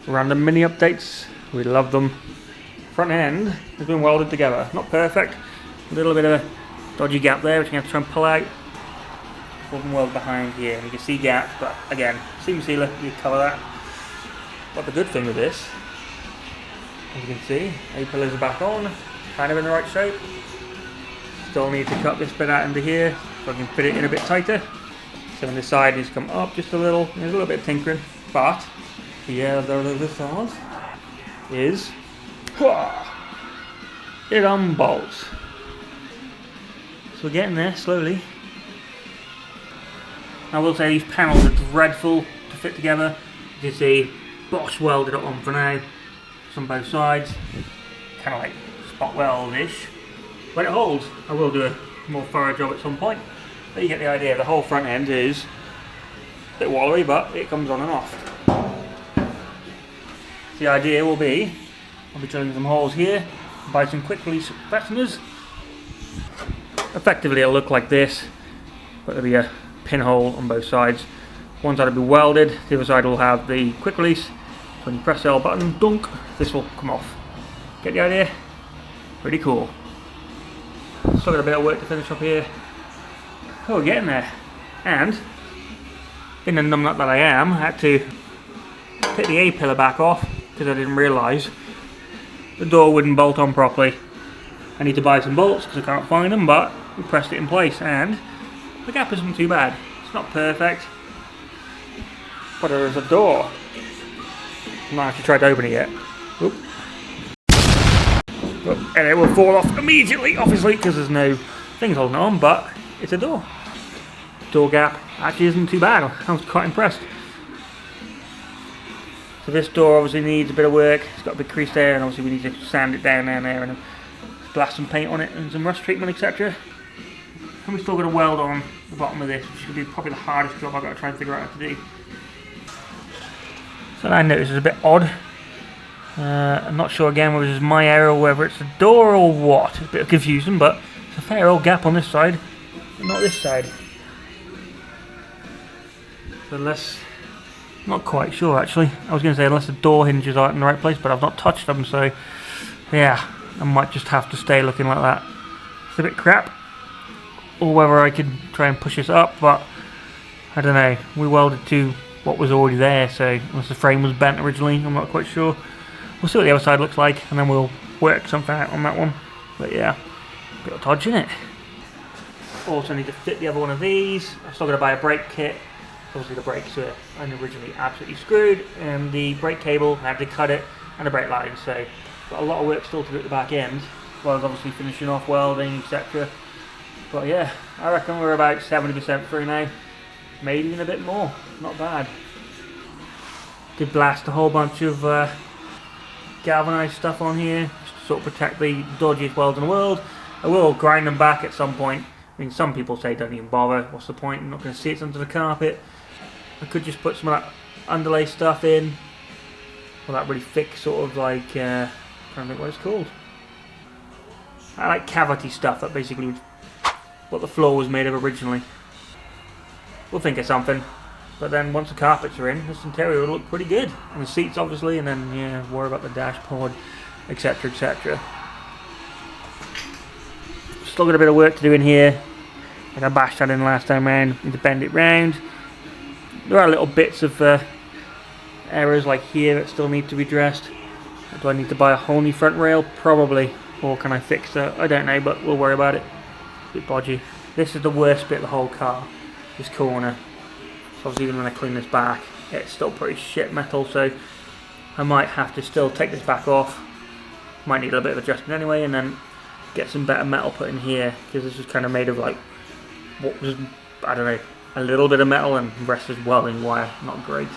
random mini updates. We love them. Front end has been welded together. Not perfect. A little bit of a dodgy gap there, which you have to try and pull out. Bottom weld behind here, and you can see gaps, but again, seam sealer, you cover that. But the good thing with this, as you can see, A-pillars are back on, kind of in the right shape. Still need to cut this bit out into here, so I can fit it in a bit tighter. So on this side needs to come up just a little. There's a little bit of tinkering, but the other side is it unbolts. So we're getting there slowly. I will say these panels are dreadful to fit together. You can see Bosch welded it on for now. It's on both sides. Kind of like spot weld-ish. When it holds, I will do a more thorough job at some point. But you get the idea. The whole front end is a bit wallery, but it comes on and off. The idea will be, I'll be drilling some holes here, buy some quick release fasteners. Effectively it'll look like this, but there'll be a pinhole on both sides. One side will be welded, the other side will have the quick release. So when you press the L button, dunk, this will come off. Get the idea? Pretty cool. Still got a bit of work to finish up here. Oh, we're getting there. And, in the numbnut that I am, I had to take the A-pillar back off because I didn't realise the door wouldn't bolt on properly. I need to buy some bolts because I can't find them, but we pressed it in place and the gap isn't too bad. It's not perfect, but there is a door. I've not actually tried to open it yet. Oop. And it will fall off immediately, obviously, because there's no things holding on, but it's a door. Door gap actually isn't too bad. I was quite impressed. So this door obviously needs a bit of work. It's got a big crease there, and obviously we need to sand it down there and blast some paint on it and some rust treatment, etc. And we're still going to weld on the bottom of this, which is going to be probably the hardest job I've got to try and figure out how to do. So I notice it's a bit odd. I'm not sure again whether it's my error or whether it's the door or what. It's a bit of confusion, but it's a fair old gap on this side, but not this side. So unless, not quite sure actually. I was going to say unless the door hinges are in the right place, but I've not touched them, so yeah, I might just have to stay looking like that. It's a bit crap. Or whether I could try and push this up, but I don't know. We welded to what was already there, so unless the frame was bent originally, I'm not quite sure. We'll see what the other side looks like, and then we'll work something out on that one. But yeah, a bit of dodge in it. Also need to fit the other one of these. I'm still going to buy a brake kit. Obviously the brakes were originally absolutely screwed, and the brake cable, I had to cut it, and the brake line, so got a lot of work still to do at the back end, as well as obviously finishing off welding, etc. But yeah, I reckon we're about 70% through now, maybe even a bit more, not bad. Did blast a whole bunch of galvanised stuff on here, just to sort of protect the dodgiest welds in the world. I will grind them back at some point. I mean, some people say don't even bother, what's the point, I'm not going to see it's under the carpet. I could just put some of that underlay stuff in, or that really thick sort of like, I can't think what it's called. I like cavity stuff that basically was what the floor was made of originally. We'll think of something. But then once the carpets are in, this interior will look pretty good. And the seats obviously, and then yeah, worry about the dashboard, etc, etc. Still got a bit of work to do in here. Like I bashed that in last time round, need to bend it round. There are little bits of errors like here that still need to be addressed. Do I need to buy a whole new front rail? Probably. Or can I fix that? I don't know, but we'll worry about it. A bit bodgy. This is the worst bit of the whole car. This corner. So obviously even when I clean this back, it's still pretty shit metal, so I might have to still take this back off. Might need a little bit of adjustment anyway, and then get some better metal put in here, because this is kind of made of like, what was, I don't know, a little bit of metal, and the rest is welding wire, not great.